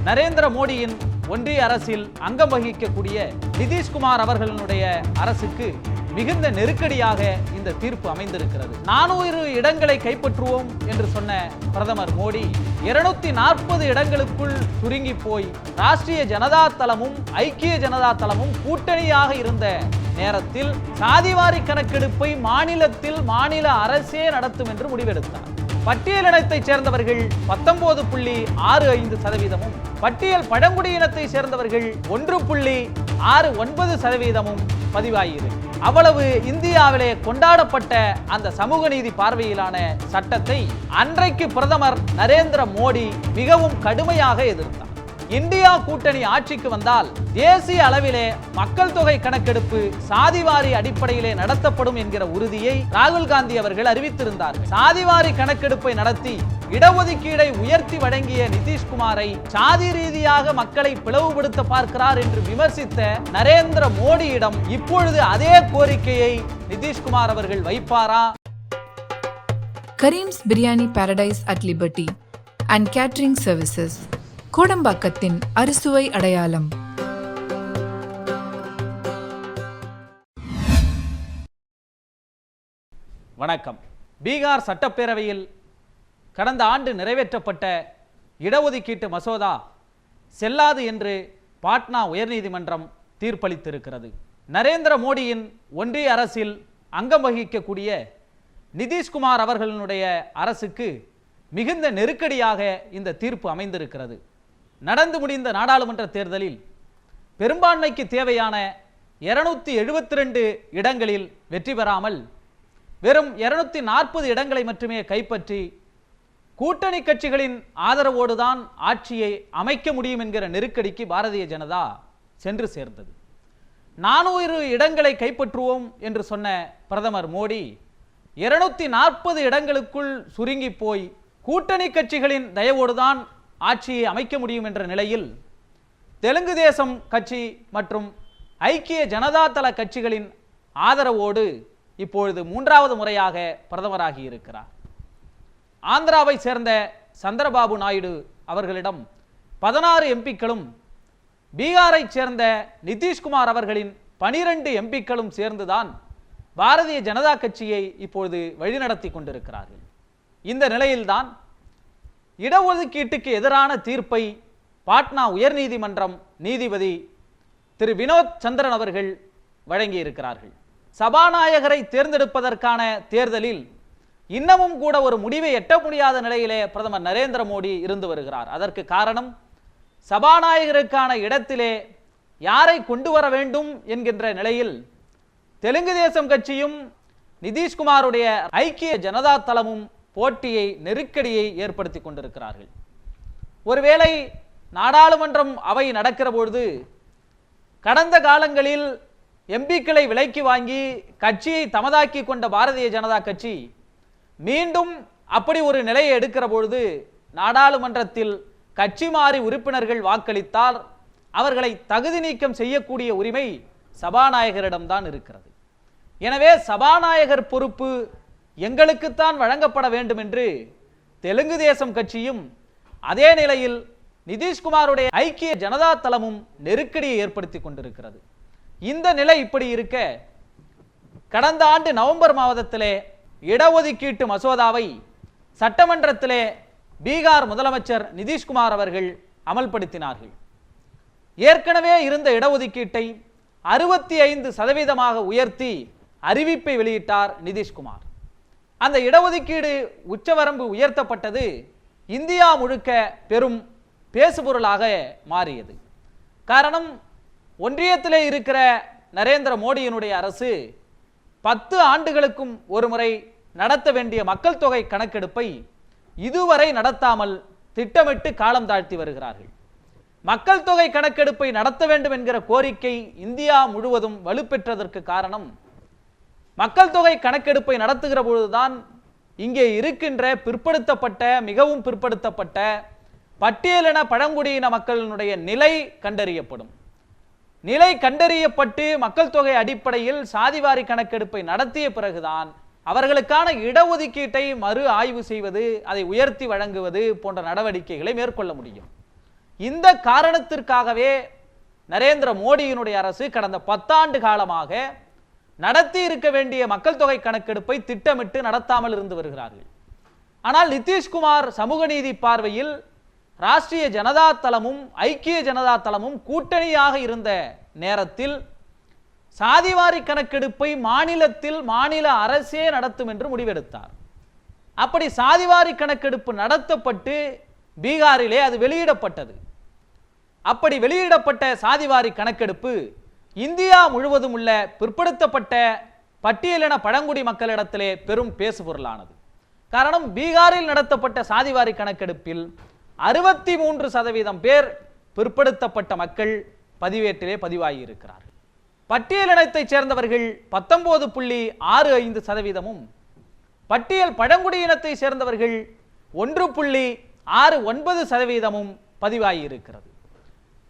நரேந்திர மோடியின் ஒன்றிய அரசில் அங்கம் வகிக்கக்கூடிய நிதிஷ்குமார் அவர்களுடைய அரசுக்கு மிகுந்த நெருக்கடியாக இந்த தீர்ப்பு அமைந்திருக்கிறது. 400 இடங்களை கைப்பற்றுவோம் என்று சொன்ன பிரதமர் மோடி 240 இடங்களுக்குள் சுருங்கி போய் ராஷ்டிரிய ஜனதா தளமும் ஐக்கிய ஜனதா தளமும் கூட்டணியாக இருந்த நேரத்தில் சாதிவாரி கணக்கெடுப்பை மாநில அரசே நடத்தும் என்று முடிவெடுத்தார். பட்டியலினத்தை சேர்ந்தவர்கள் 19.65%, பட்டியல் பழங்குடியினத்தை சேர்ந்தவர்கள் 1.69% பதிவாகிறது. அவ்வளவு இந்தியாவிலே கொண்டாடப்பட்ட அந்த சமூக நீதி பார்வையிலான சட்டத்தை அன்றைக்கு பிரதமர் நரேந்திர மோடி மிகவும் கடுமையாக எதிர்த்தார். இந்தியா கூட்டணி ஆட்சிக்கு வந்தால் தேசிய அளவிலே மக்கள் தொகை கணக்கெடுப்பு சாதிவாரி அடிப்படையிலே நடத்தப்படும் என்கிற உறுதியை ராகுல் காந்தி அவர்கள் அறிவித்திருந்தார். சாதிவாரி கணக்கெடுப்பை நடத்தி இடஒதுக்கீடை உயர்த்தி வழங்கிய நிதிஷ்குமாரை சாதி ரீதியாக மக்களை பிளவுபடுத்த பார்க்கிறார் என்று விமர்சித்த நரேந்திர மோடியிடம் இப்பொழுது அதே கோரிக்கையை நிதிஷ்குமார் அவர்கள் வைப்பாரா? Karim's biryani paradise at liberty and catering services, கோடம்பாக்கத்தின் அறுசுவை அடையாளம். வணக்கம். பீகார் சட்டப்பேரவையில் கடந்த ஆண்டு நிறைவேற்றப்பட்ட இடஒதுக்கீட்டு மசோதா செல்லாது என்று பாட்னா உயர்நீதிமன்றம் தீர்ப்பளித்திருக்கிறது. நரேந்திர மோடியின் ஒன்றிய அரசில் அங்கம் வகிக்கக்கூடிய நிதிஷ்குமார் அவர்களுடைய அரசுக்கு மிகுந்த நெருக்கடியாக இந்த தீர்ப்பு அமைந்திருக்கிறது. நடந்து முடிந்த நாடாளுமன்ற தேர்தலில் பெரும்பான்மைக்கு தேவையான 272 இடங்களில் வெற்றி பெறாமல் வெறும் 240 இடங்களை மட்டுமே கைப்பற்றி கூட்டணி கட்சிகளின் ஆதரவோடுதான் ஆட்சியை அமைக்க முடியும் என்கிற நெருக்கடிக்கு பாரதிய ஜனதா சென்று சேர்ந்தது. 400 இடங்களை கைப்பற்றுவோம் என்று சொன்ன பிரதமர் மோடி 240 இடங்களுக்குள் சுருங்கி போய் கூட்டணி கட்சிகளின் தயவோடுதான் ஆட்சியை அமைக்க முடியும் என்ற நிலையில் தெலுங்கு தேசம் கட்சி மற்றும் ஐக்கிய ஜனதா தள கட்சிகளின் ஆதரவோடு இப்பொழுது 3வது முறையாக பிரதமராகி இருக்கிறார். ஆந்திராவை சேர்ந்த சந்திரபாபு நாயுடு அவர்களிடம் 16 எம்பிக்களும் பீகாரை சேர்ந்த நிதிஷ்குமார் அவர்களின் 12 எம்பிக்களும் சேர்ந்துதான் பாரதிய ஜனதா கட்சியை இப்பொழுது வழிநடத்தி கொண்டிருக்கிறார்கள். இந்த நிலையில்தான் இடஒதுக்கீட்டுக்கு எதிரான தீர்ப்பை பாட்னா உயர்நீதிமன்றம் நீதிபதி திரு வினோத் சந்திரன் அவர்கள் வழங்கியிருக்கிறார்கள். சபாநாயகரை தேர்ந்தெடுப்பதற்கான தேர்தலில் இன்னமும் கூட ஒரு முடிவை எட்ட முடியாத நிலையிலே பிரதமர் நரேந்திர மோடி இருந்து வருகிறார். அதற்கு காரணம் சபாநாயகருக்கான இடத்திலே யாரை கொண்டு வர வேண்டும் என்கின்ற நிலையில் தெலுங்கு தேசம் கட்சியும் நிதிஷ்குமாருடைய ஐக்கிய ஜனதா தளமும் போட்டியை நெருக்கடியை ஏற்படுத்தி கொண்டிருக்கிறார்கள். ஒருவேளை நாடாளுமன்றம் அவை நடக்கிற பொழுது கடந்த காலங்களில் எம்பிக்களை விலைக்கு வாங்கி கட்சியை தமதாக்கி கொண்ட பாரதிய ஜனதா கட்சி மீண்டும் அப்படி ஒரு நிலையை எடுக்கிற பொழுது நாடாளுமன்றத்தில் கட்சி மாறி உறுப்பினர்கள் வாக்களித்தால் அவர்களை தகுதி நீக்கம் செய்யக்கூடிய உரிமை சபாநாயகரிடம்தான் இருக்கிறது. எனவே சபாநாயகர் பொறுப்பு எங்களுக்குத்தான் வழங்கப்பட வேண்டும் என்று தெலுங்கு தேசம் கட்சியும் அதே நிலையில் நிதிஷ்குமாருடைய ஐக்கிய ஜனதா தளமும் நெருக்கடியை ஏற்படுத்தி கொண்டிருக்கிறது. இந்த நிலை இப்படி இருக்க கடந்த ஆண்டு நவம்பர் மாதத்திலே இடஒதுக்கீட்டு மசோதாவை சட்டமன்றத்திலே பீகார் முதலமைச்சர் நிதிஷ்குமார் அவர்கள் அமல்படுத்தினார்கள். ஏற்கனவே இருந்த இடஒதுக்கீட்டை 65% உயர்த்தி அறிவிப்பை வெளியிட்டார் நிதிஷ்குமார். அந்த இடஒதுக்கீடு உச்சவரம்பு உயர்த்தப்பட்டது இந்தியா முழுக்க பெரும் பேசுபொருளாக மாறியது. காரணம், ஒன்றியத்திலே இருக்கிற நரேந்திர மோடியினுடைய அரசு 10 ஆண்டுகளுக்கும் ஒரு முறை நடத்த வேண்டிய மக்கள் தொகை கணக்கெடுப்பை இதுவரை நடத்தாமல் திட்டமிட்டு காலம் தாழ்த்தி வருகிறார்கள். மக்கள் தொகை கணக்கெடுப்பை நடத்த வேண்டும் என்கிற கோரிக்கை இந்தியா முழுவதும் வலுப்பெற்றதற்கு காரணம், மக்கள் தொகை கணக்கெடுப்பை நடத்துகிற பொழுதுதான் இங்கே இருக்கின்ற பிற்படுத்தப்பட்ட மிகவும் பிற்படுத்தப்பட்ட பட்டியலின பழங்குடியின மக்களினுடைய நிலை கண்டறியப்படும். நிலை கண்டறியப்பட்டு மக்கள் தொகை அடிப்படையில் சாதிவாரி கணக்கெடுப்பை நடத்திய பிறகுதான் அவர்களுக்கான இடஒதுக்கீட்டை மறு ஆய்வு செய்வது, அதை உயர்த்தி வழங்குவது போன்ற நடவடிக்கைகளை மேற்கொள்ள முடியும். இந்த காரணத்திற்காகவே நரேந்திர மோடியினுடைய அரசு கடந்த 10 ஆண்டு காலமாக நடத்தி இருக்க வேண்டிய மக்கள் தொகை கணக்கெடுப்பை திட்டமிட்டு நடத்தாமல் இருந்து வருகிறார்கள். ஆனால் நிதிஷ்குமார் சமூக நீதி பார்வையில் ராஷ்டிரிய ஜனதா தளமும் ஐக்கிய ஜனதா தளமும் கூட்டணியாக இருந்த நேரத்தில் சாதிவாரி கணக்கெடுப்பை மாநிலத்தில் மாநில அரசே நடத்தும் என்று முடிவெடுத்தார். அப்படி சாதிவாரி கணக்கெடுப்பு நடத்தப்பட்டு பீகாரிலே அது வெளியிடப்பட்டது. அப்படி வெளியிடப்பட்ட சாதிவாரி கணக்கெடுப்பு இந்தியா முழுவதும் உள்ள பிற்படுத்தப்பட்ட பட்டியலின பழங்குடி மக்களிடத்திலே பெரும் பேசுபொருளானது. காரணம், பீகாரில் நடத்தப்பட்ட சாதிவாரி கணக்கெடுப்பில் 63% பேர் பிற்படுத்தப்பட்ட மக்கள் பதிவேட்டிலே பதிவாகி இருக்கிறார்கள். பட்டியலினத்தைச் சேர்ந்தவர்கள் 19.65%, பட்டியல் பழங்குடியினத்தை சேர்ந்தவர்கள் 1.69% பதிவாகி இருக்கிறது.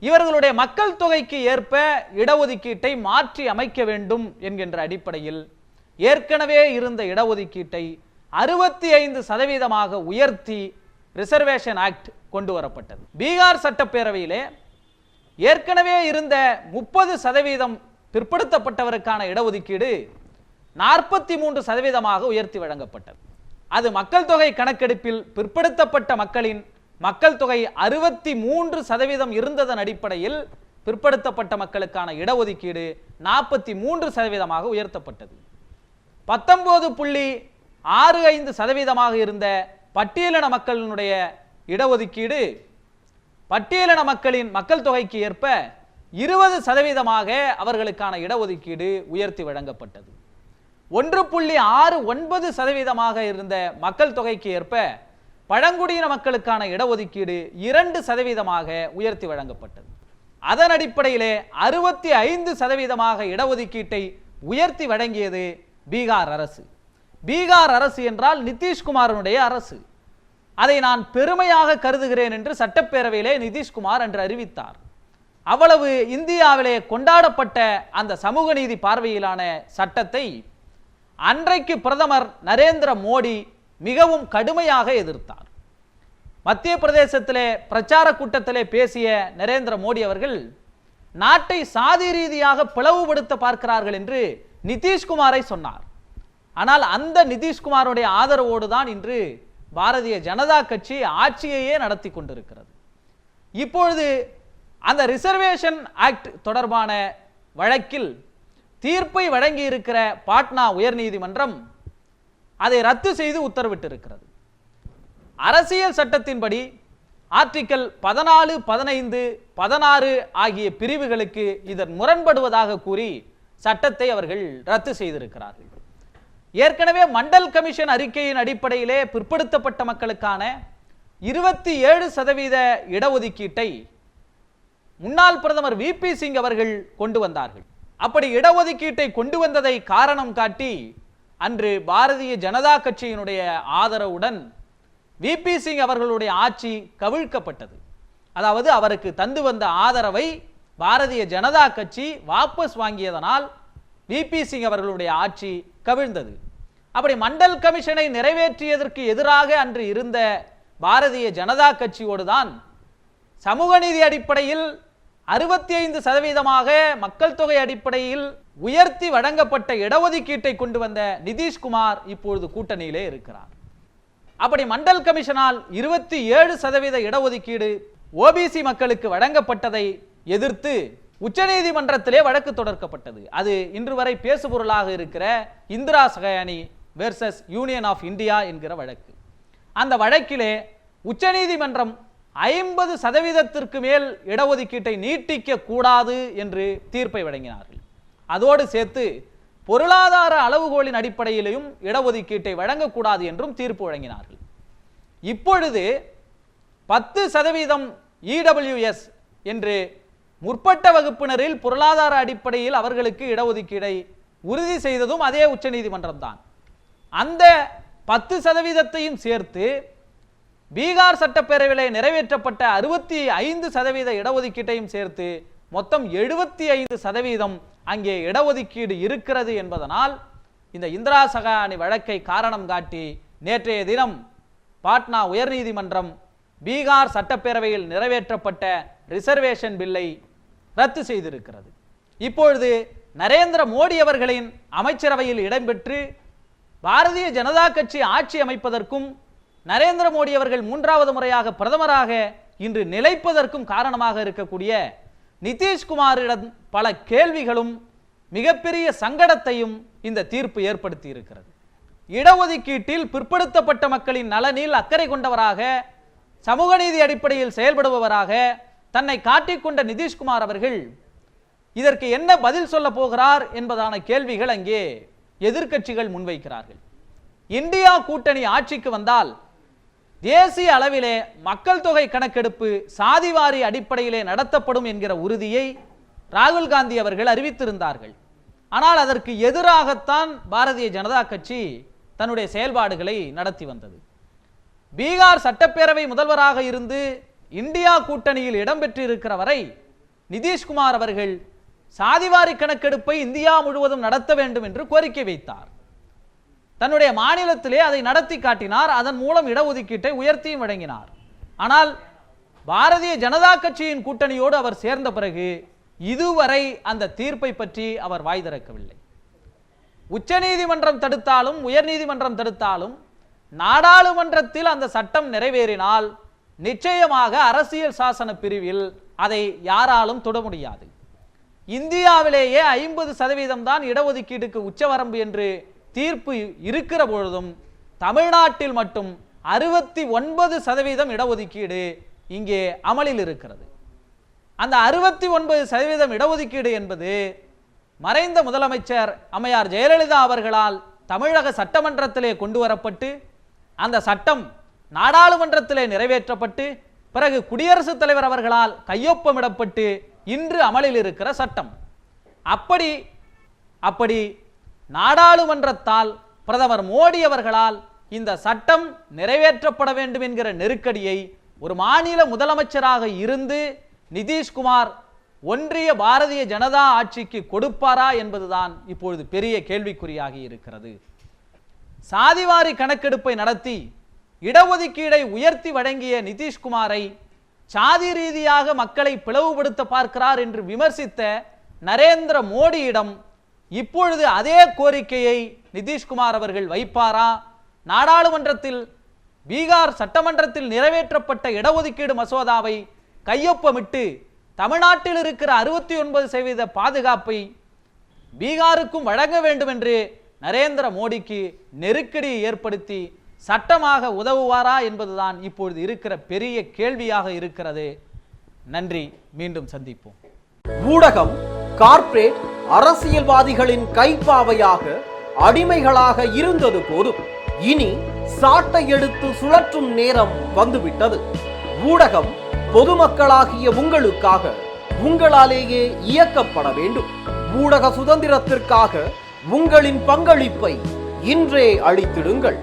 இவர்களுடைய மக்கள் தொகைக்கு ஏற்ப இடஒதுக்கீட்டை மாற்றி அமைக்க வேண்டும் என்கின்ற அடிப்படையில் ஏற்கனவே இருந்த இடஒதுக்கீட்டை 65% உயர்த்தி ரிசர்வேஷன் ஆக்ட் கொண்டு வரப்பட்டது. பீகார் சட்டப்பேரவையிலே ஏற்கனவே இருந்த 30% பிற்படுத்தப்பட்டவருக்கான இடஒதுக்கீடு 43% உயர்த்தி வழங்கப்பட்டது. அது மக்கள் தொகை கணக்கெடுப்பில் பிற்படுத்தப்பட்ட மக்களின் மக்கள் தொகை 63% இருந்ததன் அடிப்படையில் பிற்படுத்தப்பட்ட மக்களுக்கான இடஒதுக்கீடு 43% உயர்த்தப்பட்டது. 19.65% இருந்த பட்டியலின மக்களினுடைய இடஒதுக்கீடு பட்டியலின மக்களின் மக்கள் தொகைக்கு ஏற்ப 20% அவர்களுக்கான இடஒதுக்கீடு உயர்த்தி வழங்கப்பட்டது. 1.69% இருந்த மக்கள் தொகைக்கு ஏற்ப பழங்குடியின மக்களுக்கான இடஒதுக்கீடு 2% உயர்த்தி வழங்கப்பட்டது. அதன் அடிப்படையிலே 65% இடஒதுக்கீட்டை உயர்த்தி வழங்கியது பீகார் அரசு. பீகார் அரசு என்றால் நிதிஷ்குமாரனுடைய அரசு. அதை நான் பெருமையாக கருதுகிறேன் என்று சட்டப்பேரவையிலே நிதிஷ்குமார் அன்று அறிவித்தார். அவ்வளவு இந்தியாவிலே கொண்டாடப்பட்ட அந்த சமூக நீதி பார்வையிலான சட்டத்தை அன்றைக்கு பிரதமர் நரேந்திர மோடி மிகவும் கடுமையாக எதிர்த்தார். மத்திய பிரதேசத்திலே பிரச்சார கூட்டத்திலே பேசிய நரேந்திர மோடி அவர்கள் நாட்டை சாதி ரீதியாக பிளவுபடுத்த பார்க்கிறார்கள் என்று நிதிஷ்குமாரை சொன்னார். ஆனால் அந்த நிதிஷ்குமாருடைய ஆதரவோடு தான் இன்று பாரதிய ஜனதா கட்சி ஆட்சியையே நடத்தி கொண்டிருக்கிறது. இப்பொழுது அந்த ரிசர்வேஷன் ஆக்ட் தொடர்பான வழக்கில் தீர்ப்பை வழங்கி இருக்கிற பாட்னா உயர்நீதிமன்றம் அதை ரத்து செய்து உத்தரவிட்டிருக்கிறது. அரசியல் சட்டத்தின்படி ஆர்டிக்கல் 14, 15, 16 ஆகிய பிரிவுகளுக்கு இதன் முரண்படுவதாக கூறி சட்டத்தை அவர்கள் ரத்து செய்திருக்கிறார்கள். ஏற்கனவே மண்டல் கமிஷன் அறிக்கையின் அடிப்படையிலே பிற்படுத்தப்பட்ட மக்களுக்கான 27% இடஒதுக்கீட்டை முன்னாள் பிரதமர் VP சிங் அவர்கள் கொண்டு வந்தார்கள். அப்படி இடஒதுக்கீட்டை கொண்டு வந்ததை காரணம் காட்டி அன்று பாரதிய ஜனதா கட்சியினுடைய ஆதரவுடன் VP சிங் அவர்களுடைய ஆட்சி கவிழ்க்கப்பட்டது. அதாவது அவருக்கு தந்து வந்த ஆதரவை பாரதிய ஜனதா கட்சி வாபஸ் வாங்கியதனால் VP சிங் அவர்களுடைய ஆட்சி கவிழ்ந்தது. அப்படி மண்டல் கமிஷனை நிறைவேற்றியதற்கு எதிராக அன்று இருந்த பாரதிய ஜனதா கட்சியோடு தான் சமூக நீதி அடிப்படையில் 65% மக்கள் தொகை அடிப்படையில் உயர்த்தி வழங்கப்பட்ட இடஒதுக்கீட்டை கொண்டு வந்த நிதிஷ்குமார் இப்பொழுது கூட்டணியிலே இருக்கிறார். அப்படி மண்டல் கமிஷனால் 27% இடஒதுக்கீடு OBC மக்களுக்கு வழங்கப்பட்டதை எதிர்த்து உச்சநீதிமன்றத்திலே வழக்கு தொடர்க்கப்பட்டது. அது இன்று வரை பேசுபொருளாக இருக்கிற Indira Sawhney versus union of India என்கிற வழக்கு. அந்த வழக்கிலே உச்சநீதிமன்றம் 50% மேல் இடஒதுக்கீட்டை நீட்டிக்க கூடாது என்று தீர்ப்பை வழங்கினார்கள். அதோடு சேர்த்து பொருளாதார அளவுகோலின் அடிப்படையிலும் இடஒதுக்கீட்டை வழங்கக்கூடாது என்றும் தீர்ப்பு வழங்கினார்கள். இப்பொழுது 10% EWS என்று முற்பட்ட வகுப்பினரில் பொருளாதார அடிப்படையில் அவர்களுக்கு இடஒதுக்கீடை உறுதி செய்ததும் அதே உச்சநீதிமன்றம் தான். அந்த 10%த்தையும் சேர்த்து பீகார் சட்டப்பேரவையிலே நிறைவேற்றப்பட்ட 65% இடஒதுக்கீட்டையும் சேர்த்து மொத்தம் 75% அங்கே இடஒதுக்கீடு இருக்கிறது என்பதனால் இந்த இந்திரா சகாயானி வழக்கை காரணம் காட்டி நேற்றைய தினம் பாட்னா உயர்நீதிமன்றம் பீகார் சட்டப்பேரவையில் நிறைவேற்றப்பட்ட ரிசர்வேஷன் பில்லை ரத்து செய்திருக்கிறது. இப்பொழுது நரேந்திர மோடி அவர்களின் அமைச்சரவையில் இடம்பெற்று பாரதிய ஜனதா கட்சி ஆட்சி அமைப்பதற்கும் நரேந்திர மோடி அவர்கள் 3வது முறையாக பிரதமராக இன்று நிலைப்பதற்கும் காரணமாக இருக்கக்கூடிய நிதிஷ்குமாரிடம் பல கேள்விகளும் மிகப்பெரிய சங்கடத்தையும் இந்த தீர்ப்பு ஏற்படுத்தி இருக்கிறது. இடஒதுக்கீட்டில் பிற்படுத்தப்பட்ட மக்களின் நலனில் அக்கறை கொண்டவராக, சமூக நீதி அடிப்படையில் செயல்படுபவராக தன்னை காட்டிக்கொண்ட நிதிஷ்குமார் அவர்கள் இதற்கு என்ன பதில் சொல்ல போகிறார் என்பதான கேள்விகள் அங்கே எதிர்க்கட்சிகள் முன்வைக்கிறார்கள். இந்தியா கூட்டணி ஆட்சிக்கு வந்தால் தேசிய அளவிலே மக்கள் தொகை கணக்கெடுப்பு சாதிவாரி அடிப்படையிலே நடத்தப்படும் என்கிற உறுதியை ராகுல் காந்தி அவர்கள் அறிவித்திருந்தார்கள். ஆனால் அதற்கு எதிராகத்தான் பாரதிய ஜனதா கட்சி தன்னுடைய செயல்பாடுகளை நடத்தி வந்தது. பீகார் சட்டப்பேரவை முதல்வராக இருந்து இந்தியா கூட்டணியில் இடம்பெற்றிருக்கிற வரை நிதிஷ்குமார் அவர்கள் சாதிவாரி கணக்கெடுப்பை இந்தியா முழுவதும் நடத்த வேண்டும் என்று கோரிக்கை வைத்தார். தன்னுடைய மாநிலத்திலே அதை நடத்தி காட்டினார். அதன் மூலம் இடஒதுக்கீட்டை உயர்த்தியும் வழங்கினார். ஆனால் பாரதிய ஜனதா கட்சியின் கூட்டணியோடு அவர் சேர்ந்த பிறகு இதுவரை அந்த தீர்ப்பை பற்றி அவர் வாய் திறக்கவில்லை. உச்சநீதிமன்றம் தடுத்தாலும் உயர்நீதிமன்றம் தடுத்தாலும் நாடாளுமன்றத்தில் அந்த சட்டம் நிறைவேறினால் நிச்சயமாக அரசியல் சாசன பிரிவில் அதை யாராலும் தொட முடியாது. இந்தியாவிலேயே 50% தான் இடஒதுக்கீட்டுக்கு உச்சவரம்பு என்று தீர்ப்பு இருக்கிற பொழுதும் தமிழ்நாட்டில் மட்டும் 69% இடஒதுக்கீடு இங்கே அமலில் இருக்கிறது. அந்த 69% இடஒதுக்கீடு என்பது மறைந்த முதலமைச்சர் அம்மையார் ஜெயலலிதா அவர்களால் தமிழக சட்டமன்றத்திலே கொண்டு வரப்பட்டு அந்த சட்டம் நாடாளுமன்றத்திலே நிறைவேற்றப்பட்டு பிறகு குடியரசுத் தலைவர் அவர்களால் கையொப்பமிடப்பட்டு இன்று அமலில் இருக்கிற சட்டம். அப்படி நாடாளுமன்றத்தால் பிரதமர் மோடி அவர்களால் இந்த சட்டம் நிறைவேற்றப்பட வேண்டும் என்கிற நெருக்கடியை ஒரு மாநில முதலமைச்சராக இருந்து நிதிஷ்குமார் ஒன்றிய பாரதிய ஜனதா ஆட்சிக்கு கொடுப்பாரா என்பதுதான் இப்பொழுது பெரிய கேள்விக்குறியாகி இருக்கிறது. சாதிவாரி கணக்கெடுப்பை நடத்தி இடஒதுக்கீடை உயர்த்தி வழங்கிய நிதிஷ்குமாரை சாதி ரீதியாக மக்களை பிளவுபடுத்த பார்க்கிறார் என்று விமர்சித்த நரேந்திர மோடியிடம் இப்பொழுது அதே கோரிக்கையை நிதிஷ்குமார் அவர்கள் வைப்பாரா? நாடாளுமன்றத்தில் பீகார் சட்டமன்றத்தில் நிறைவேற்றப்பட்ட இடஒதுக்கீடு மசோதாவை கையொப்பமிட்டு தமிழ்நாட்டில் இருக்கிற 69% பாதுகாப்பை பீகாருக்கும் வழங்க வேண்டும் என்று நரேந்திர மோடிக்கு நெருக்கடியை ஏற்படுத்தி சட்டமாக உதவுவாரா என்பதுதான் இப்பொழுது இருக்கிற பெரிய கேள்வியாக இருக்கிறது. நன்றி, மீண்டும் சந்திப்போம். ஊடகம் கார்ப்பரேட் அரசியல்வாதிகளின் கைப்பாவையாக அடிமைகளாக இருந்தது போதும், இனி சாட்டை எடுத்து சுழற்றும் நேரம் வந்துவிட்டது. ஊடகம் பொதுமக்களாகிய உங்களுக்காக, உங்களாலேயே இயக்கப்பட வேண்டும். ஊடக சுதந்திரத்திற்காக உங்களின் பங்களிப்பை இன்றே அளித்திடுங்கள்.